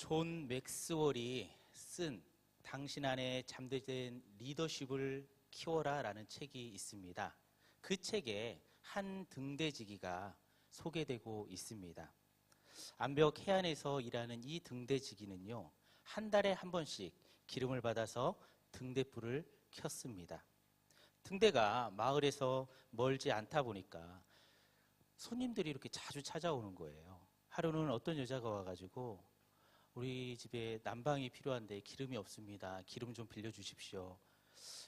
존 맥스월이 쓴 당신 안에 잠재된 리더십을 키워라 라는 책이 있습니다. 그 책에 한 등대지기가 소개되고 있습니다. 암벽 해안에서 일하는 이 등대지기는요, 한 달에 한 번씩 기름을 받아서 등대불을 켰습니다. 등대가 마을에서 멀지 않다 보니까 손님들이 이렇게 자주 찾아오는 거예요. 하루는 어떤 여자가 와가지고 우리 집에 난방이 필요한데 기름이 없습니다. 기름 좀 빌려주십시오.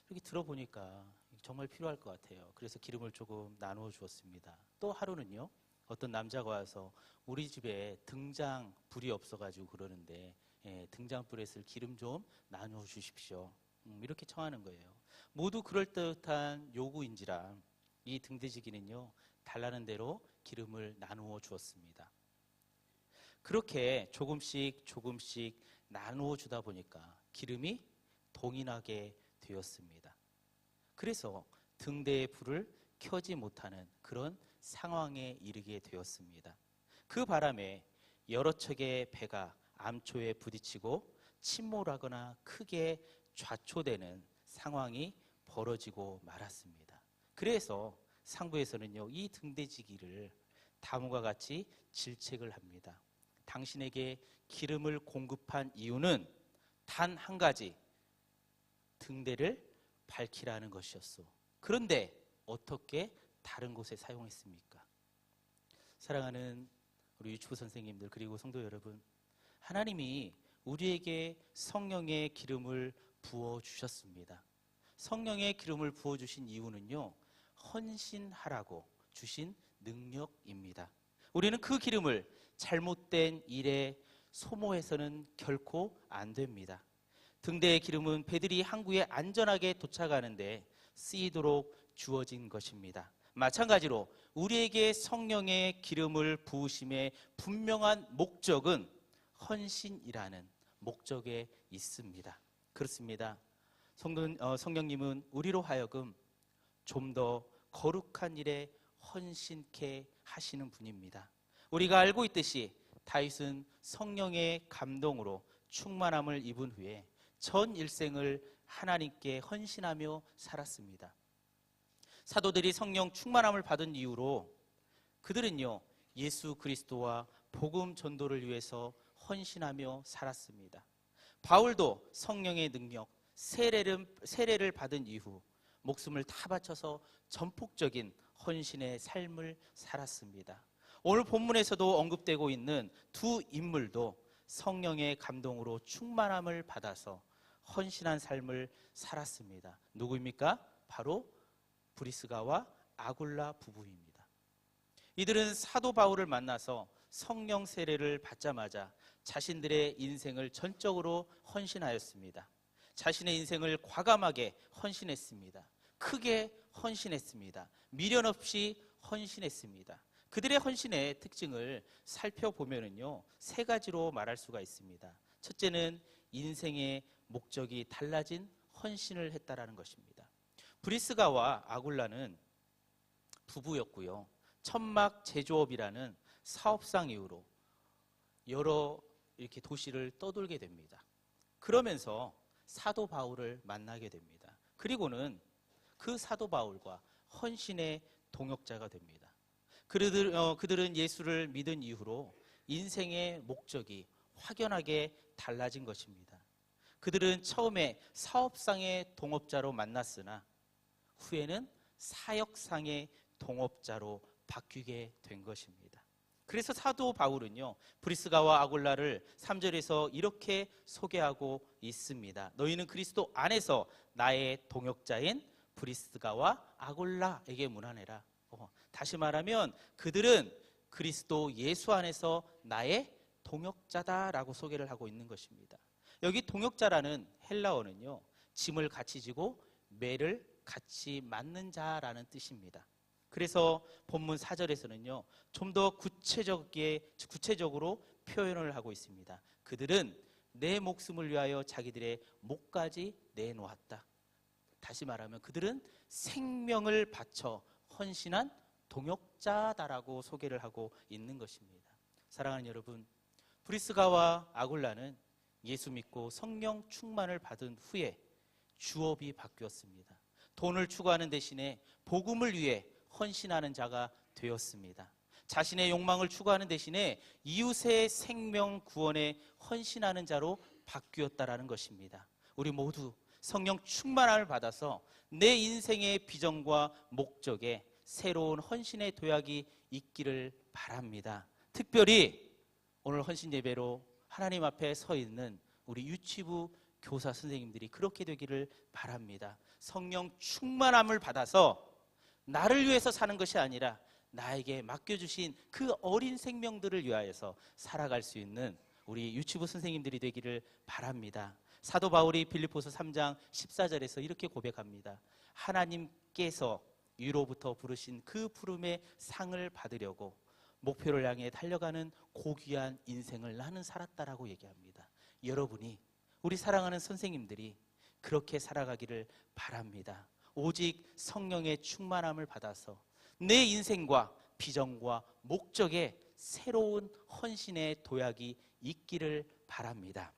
이렇게 들어보니까 정말 필요할 것 같아요. 그래서 기름을 조금 나누어 주었습니다. 또 하루는요, 어떤 남자가 와서 우리 집에 등장 불이 없어가지고 그러는데 등장불에 쓸 기름 좀 나누어 주십시오. 이렇게 청하는 거예요. 모두 그럴듯한 요구인지라 이 등대지기는요, 달라는 대로 기름을 나누어 주었습니다. 그렇게 조금씩 나누어 주다 보니까 기름이 동인하게 되었습니다. 그래서 등대의 불을 켜지 못하는 그런 상황에 이르게 되었습니다. 그 바람에 여러 척의 배가 암초에 부딪히고 침몰하거나 크게 좌초되는 상황이 벌어지고 말았습니다. 그래서 상부에서는요, 이 등대지기를 다음과 같이 질책을 합니다. 당신에게 기름을 공급한 이유는 단 한 가지, 등대를 밝히라는 것이었소. 그런데 어떻게 다른 곳에 사용했습니까? 사랑하는 우리 유치부 선생님들 그리고 성도 여러분, 하나님이 우리에게 성령의 기름을 부어주셨습니다. 성령의 기름을 부어주신 이유는요, 헌신하라고 주신 능력입니다. 우리는 그 기름을 잘못된 일에 소모해서는 결코 안 됩니다. 등대의 기름은 배들이 항구에 안전하게 도착하는데 쓰이도록 주어진 것입니다. 마찬가지로 우리에게 성령의 기름을 부으심의 분명한 목적은 헌신이라는 목적에 있습니다. 그렇습니다. 성령님은 우리로 하여금 좀 더 거룩한 일에 헌신케 하시는 분입니다. 우리가 알고 있듯이 다윗은 성령의 감동으로 충만함을 입은 후에 전 일생을 하나님께 헌신하며 살았습니다. 사도들이 성령 충만함을 받은 이후로 그들은요, 예수 그리스도와 복음 전도를 위해서 헌신하며 살았습니다. 바울도 성령의 능력, 세례를 받은 이후 목숨을 다 바쳐서 전폭적인 헌신의 삶을 살았습니다. 오늘 본문에서도 언급되고 있는 두 인물도 성령의 감동으로 충만함을 받아서 헌신한 삶을 살았습니다. 누구입니까? 바로 브리스가와 아굴라 부부입니다. 이들은 사도 바울을 만나서 성령 세례를 받자마자 자신들의 인생을 전적으로 헌신하였습니다. 자신의 인생을 과감하게 헌신했습니다. 크게 헌신했습니다. 미련 없이 헌신했습니다. 그들의 헌신의 특징을 살펴보면요, 세 가지로 말할 수가 있습니다. 첫째는 인생의 목적이 달라진 헌신을 했다라는 것입니다. 브리스가와 아굴라는 부부였고요, 천막 제조업이라는 사업상 이후로 여러 이렇게 도시를 떠돌게 됩니다. 그러면서 사도 바울을 만나게 됩니다. 그리고는 그 사도 바울과 헌신의 동역자가 됩니다. 그들은 예수를 믿은 이후로 인생의 목적이 확연하게 달라진 것입니다. 그들은 처음에 사업상의 동업자로 만났으나 후에는 사역상의 동업자로 바뀌게 된 것입니다. 그래서 사도 바울은요, 브리스가와 아굴라를 3절에서 이렇게 소개하고 있습니다. 너희는 그리스도 안에서 나의 동역자인 브리스가와 아굴라에게 문안해라. 다시 말하면 그들은 그리스도 예수 안에서 나의 동역자다라고 소개를 하고 있는 것입니다. 여기 동역자라는 헬라어는요, 짐을 같이 지고 매를 같이 맞는 자라는 뜻입니다. 그래서 본문 4절에서는요, 좀 더 구체적으로 표현을 하고 있습니다. 그들은 내 목숨을 위하여 자기들의 목까지 내놓았다. 다시 말하면 그들은 생명을 바쳐 헌신한 동역자다라고 소개를 하고 있는 것입니다. 사랑하는 여러분, 브리스가와 아굴라는 예수 믿고 성령 충만을 받은 후에 주업이 바뀌었습니다. 돈을 추구하는 대신에 복음을 위해 헌신하는 자가 되었습니다. 자신의 욕망을 추구하는 대신에 이웃의 생명 구원에 헌신하는 자로 바뀌었다라는 것입니다. 우리 모두 성령 충만함을 받아서 내 인생의 비전과 목적에 새로운 헌신의 도약이 있기를 바랍니다. 특별히 오늘 헌신 예배로 하나님 앞에 서 있는 우리 유치부 교사 선생님들이 그렇게 되기를 바랍니다. 성령 충만함을 받아서 나를 위해서 사는 것이 아니라 나에게 맡겨주신 그 어린 생명들을 위하여서 살아갈 수 있는 우리 유치부 선생님들이 되기를 바랍니다. 사도 바울이 빌립보서 3장 14절에서 이렇게 고백합니다. 하나님께서 위로부터 부르신 그 부름의 상을 받으려고 목표를 향해 달려가는 고귀한 인생을 나는 살았다라고 얘기합니다. 여러분이, 우리 사랑하는 선생님들이 그렇게 살아가기를 바랍니다. 오직 성령의 충만함을 받아서 내 인생과 비전과 목적에 새로운 헌신의 도약이 있기를 바랍니다.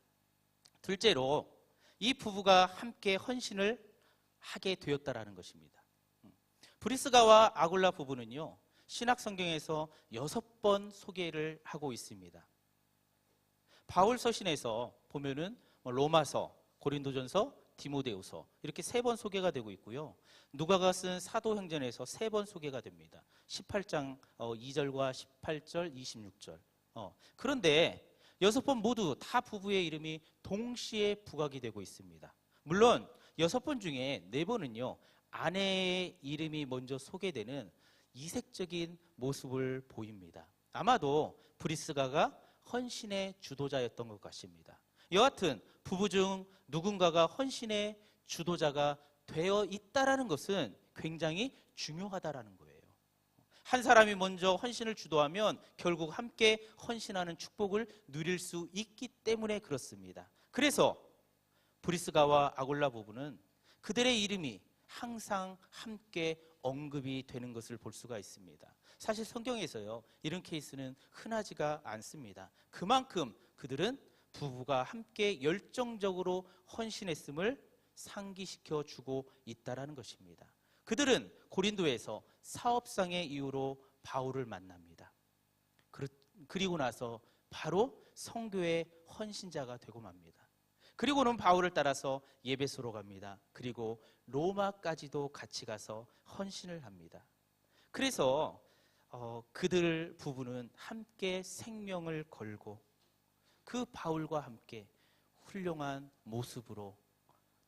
둘째로 이 부부가 함께 헌신을 하게 되었다라는 것입니다. 브리스가와 아굴라 부부는요, 신약 성경에서 6번 소개를 하고 있습니다. 바울 서신에서 보면은 로마서, 고린도전서, 디모데후서 이렇게 3번 소개가 되고 있고요. 누가가 쓴 사도행전에서 3번 소개가 됩니다. 18장 2절과 18절, 26절. 그런데 6번 모두 다 부부의 이름이 동시에 부각이 되고 있습니다. 물론 6번 중에 4번은요, 아내의 이름이 먼저 소개되는 이색적인 모습을 보입니다. 아마도 브리스가가 헌신의 주도자였던 것 같습니다. 여하튼 부부 중 누군가가 헌신의 주도자가 되어 있다라는 것은 굉장히 중요하다라는 거예요. 한 사람이 먼저 헌신을 주도하면 결국 함께 헌신하는 축복을 누릴 수 있기 때문에 그렇습니다. 그래서 브리스가와 아굴라 부부는 그들의 이름이 항상 함께 언급이 되는 것을 볼 수가 있습니다. 사실 성경에서요, 이런 케이스는 흔하지가 않습니다. 그만큼 그들은 부부가 함께 열정적으로 헌신했음을 상기시켜 주고 있다는 것입니다. 그들은 고린도에서 사업상의 이유로 바울을 만납니다. 그리고 나서 바로 성교의 헌신자가 되고 맙니다. 그리고는 바울을 따라서 예배소로 갑니다. 그리고 로마까지도 같이 가서 헌신을 합니다. 그래서 그들 부부는 함께 생명을 걸고 그 바울과 함께 훌륭한 모습으로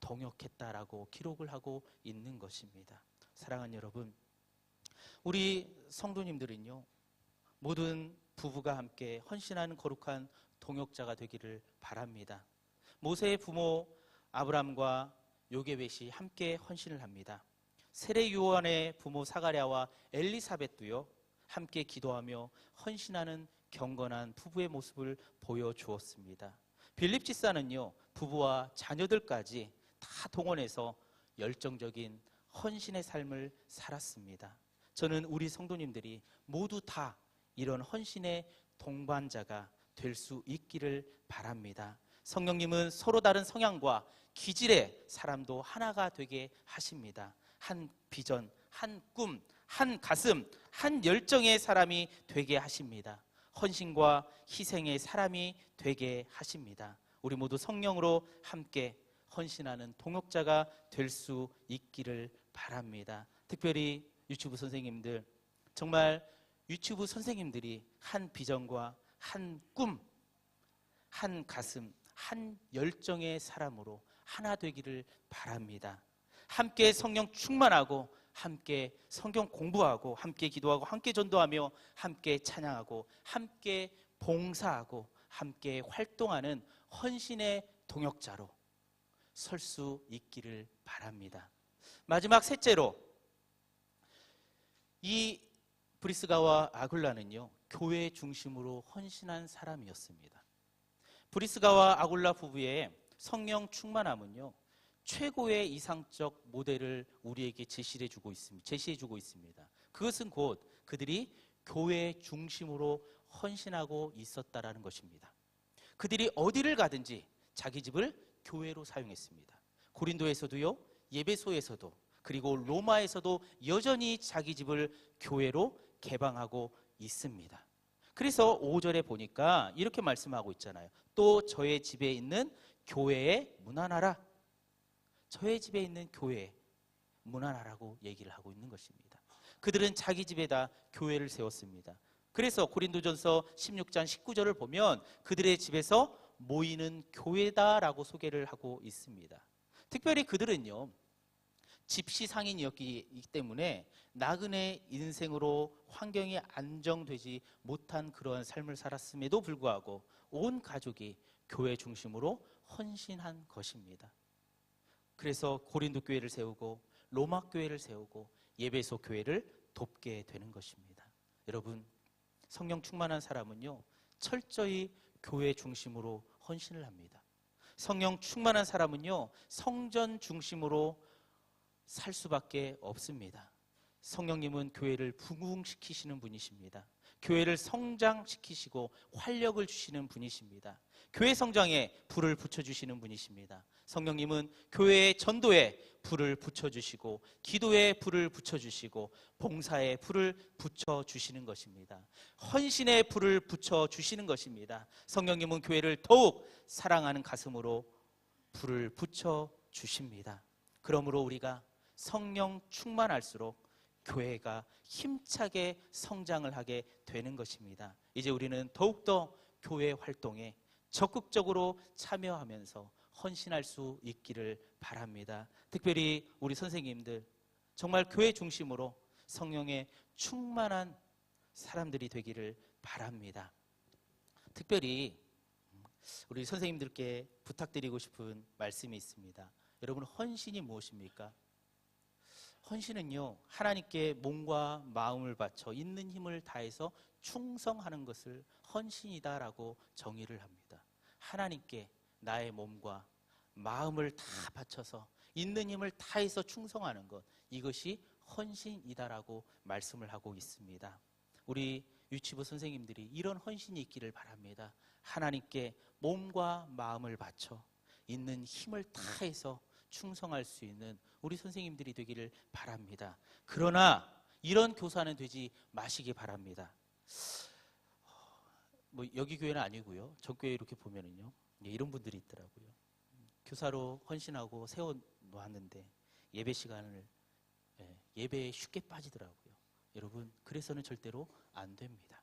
동역했다라고 기록을 하고 있는 것입니다. 사랑하는 여러분, 우리 성도님들은요, 모든 부부가 함께 헌신하는 거룩한 동역자가 되기를 바랍니다. 모세의 부모 아브람과 요게벳이 함께 헌신을 합니다. 세례 요한의 부모 사가랴와 엘리사벳도요, 함께 기도하며 헌신하는 경건한 부부의 모습을 보여주었습니다. 빌립 집사는요, 부부와 자녀들까지 다 동원해서 열정적인 헌신의 삶을 살았습니다. 저는 우리 성도님들이 모두 다 이런 헌신의 동반자가 될 수 있기를 바랍니다. 성령님은 서로 다른 성향과 기질의 사람도 하나가 되게 하십니다. 한 비전, 한 꿈, 한 가슴, 한 열정의 사람이 되게 하십니다. 헌신과 희생의 사람이 되게 하십니다. 우리 모두 성령으로 함께 헌신하는 동역자가 될 수 있기를 바랍니다. 특별히 유치부 선생님들, 정말 유치부 선생님들이 한 비전과 한 꿈, 한 가슴, 한 열정의 사람으로 하나 되기를 바랍니다. 함께 성령 충만하고 함께 성경 공부하고 함께 기도하고 함께 전도하며 함께 찬양하고 함께 봉사하고 함께 활동하는 헌신의 동역자로 설 수 있기를 바랍니다. 마지막 셋째로, 이 브리스가와 아굴라는요, 교회 중심으로 헌신한 사람이었습니다. 브리스가와 아굴라 부부의 성령 충만함은요, 최고의 이상적 모델을 우리에게 제시해주고 있습니다. 그것은 곧 그들이 교회 중심으로 헌신하고 있었다라는 것입니다. 그들이 어디를 가든지 자기 집을 교회로 사용했습니다. 고린도에서도요, 예배소에서도, 그리고 로마에서도 여전히 자기 집을 교회로 개방하고 있습니다. 그래서 5절에 보니까 이렇게 말씀하고 있잖아요. 또 저의 집에 있는 교회에 문안하라. 저의 집에 있는 교회에 문안하라고 얘기를 하고 있는 것입니다. 그들은 자기 집에다 교회를 세웠습니다. 그래서 고린도전서 16장 19절을 보면 그들의 집에서 모이는 교회다라고 소개를 하고 있습니다. 특별히 그들은요, 집시상인이었기 때문에 나그네 인생으로 환경이 안정되지 못한 그러한 삶을 살았음에도 불구하고 온 가족이 교회 중심으로 헌신한 것입니다. 그래서 고린도 교회를 세우고 로마 교회를 세우고 예배소 교회를 돕게 되는 것입니다. 여러분, 성령 충만한 사람은요, 철저히 교회 중심으로 헌신을 합니다. 성령 충만한 사람은요, 성전 중심으로 살 수밖에 없습니다. 성령님은 교회를 부흥시키시는 분이십니다. 교회를 성장시키시고 활력을 주시는 분이십니다. 교회 성장에 불을 붙여주시는 분이십니다. 성령님은 교회의 전도에 불을 붙여주시고 기도에 불을 붙여주시고 봉사에 불을 붙여주시는 것입니다. 헌신에 불을 붙여주시는 것입니다. 성령님은 교회를 더욱 사랑하는 가슴으로 불을 붙여주십니다. 그러므로 우리가 성령 충만할수록 교회가 힘차게 성장을 하게 되는 것입니다. 이제 우리는 더욱더 교회 활동에 적극적으로 참여하면서 헌신할 수 있기를 바랍니다. 특별히 우리 선생님들 정말 교회 중심으로 성령에 충만한 사람들이 되기를 바랍니다. 특별히 우리 선생님들께 부탁드리고 싶은 말씀이 있습니다. 여러분, 헌신이 무엇입니까? 헌신은요, 하나님께 몸과 마음을 바쳐 있는 힘을 다해서 충성하는 것을 헌신이다라고 정의를 합니다. 하나님께 나의 몸과 마음을 다 바쳐서 있는 힘을 다해서 충성하는 것, 이것이 헌신이다라고 말씀을 하고 있습니다. 우리 유치부 선생님들이 이런 헌신이 있기를 바랍니다. 하나님께 몸과 마음을 바쳐 있는 힘을 다해서 충성할 수 있는 우리 선생님들이 되기를 바랍니다. 그러나 이런 교사는 되지 마시기 바랍니다. 뭐 여기 교회는 아니고요, 저 교회 이렇게 보면은요, 이런 분들이 있더라고요. 교사로 헌신하고 세워 놓았는데 예배 시간을 예배에 쉽게 빠지더라고요. 여러분, 그래서는 절대로 안 됩니다.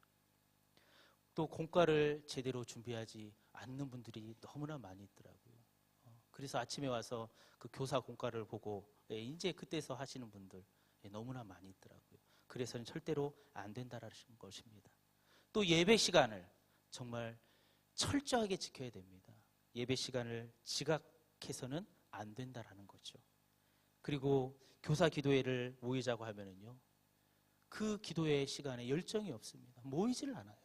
또 공과를 제대로 준비하지 않는 분들이 너무나 많이 있더라고요. 그래서 아침에 와서 그 교사 공과를 보고 이제 그때서 하시는 분들 너무나 많이 있더라고요. 그래서는 절대로 안 된다라는 것입니다. 또 예배 시간을 정말 철저하게 지켜야 됩니다. 예배 시간을 지각해서는 안 된다라는 거죠. 그리고 교사 기도회를 모이자고 하면은요, 그 기도회 시간에 열정이 없습니다. 모이지를 않아요.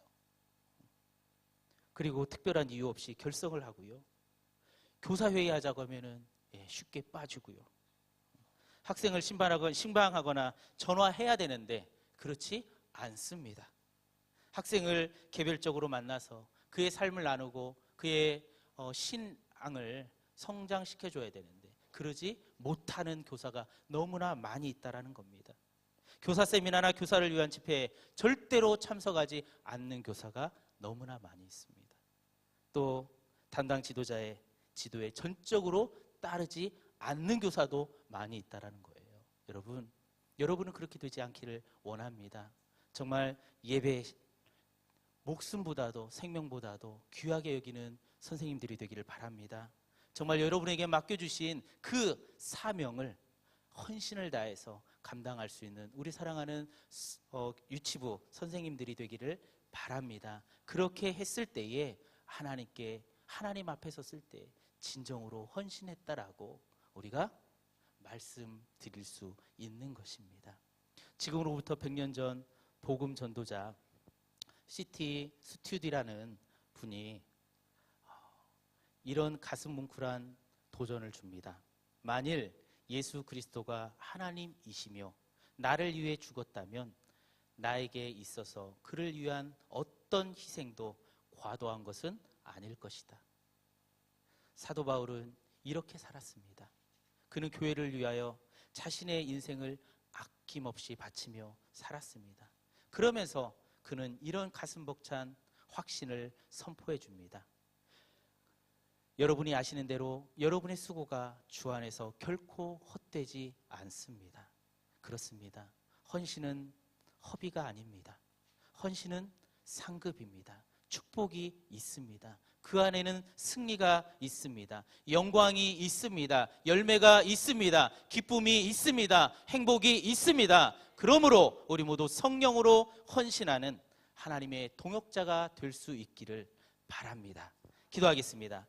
그리고 특별한 이유 없이 결성을 하고요, 교사회의 하자고 하면은 쉽게 빠지고요, 학생을 신방하거나 전화해야 되는데 그렇지 않습니다. 학생을 개별적으로 만나서 그의 삶을 나누고 그의 신앙을 성장시켜줘야 되는데 그러지 못하는 교사가 너무나 많이 있다는 겁니다. 교사 세미나나 교사를 위한 집회에 절대로 참석하지 않는 교사가 너무나 많이 있습니다. 또 담당 지도자의 지도에 전적으로 따르지 않는 교사도 많이 있다는 거예요. 여러분은 그렇게 되지 않기를 원합니다. 정말 예배 목숨보다도 생명보다도 귀하게 여기는 선생님들이 되기를 바랍니다. 정말 여러분에게 맡겨주신 그 사명을 헌신을 다해서 감당할 수 있는 우리 사랑하는 유치부 선생님들이 되기를 바랍니다. 그렇게 했을 때에 하나님 앞에 섰을 때 진정으로 헌신했다라고 우리가 말씀드릴 수 있는 것입니다. 지금으로부터 100년 전 복음 전도자 C.T. 스튜디라는 분이 이런 가슴 뭉클한 도전을 줍니다. 만일 예수 그리스도가 하나님이시며 나를 위해 죽었다면 나에게 있어서 그를 위한 어떤 희생도 과도한 것은 아닐 것이다. 사도 바울은 이렇게 살았습니다. 그는 교회를 위하여 자신의 인생을 아낌없이 바치며 살았습니다. 그러면서 그는 이런 가슴 벅찬 확신을 선포해 줍니다. 여러분이 아시는 대로 여러분의 수고가 주 안에서 결코 헛되지 않습니다. 그렇습니다. 헌신은 허비가 아닙니다. 헌신은 상급입니다. 축복이 있습니다. 그 안에는 승리가 있습니다. 영광이 있습니다. 열매가 있습니다. 기쁨이 있습니다. 행복이 있습니다. 그러므로 우리 모두 성령으로 헌신하는 하나님의 동역자가 될 수 있기를 바랍니다. 기도하겠습니다.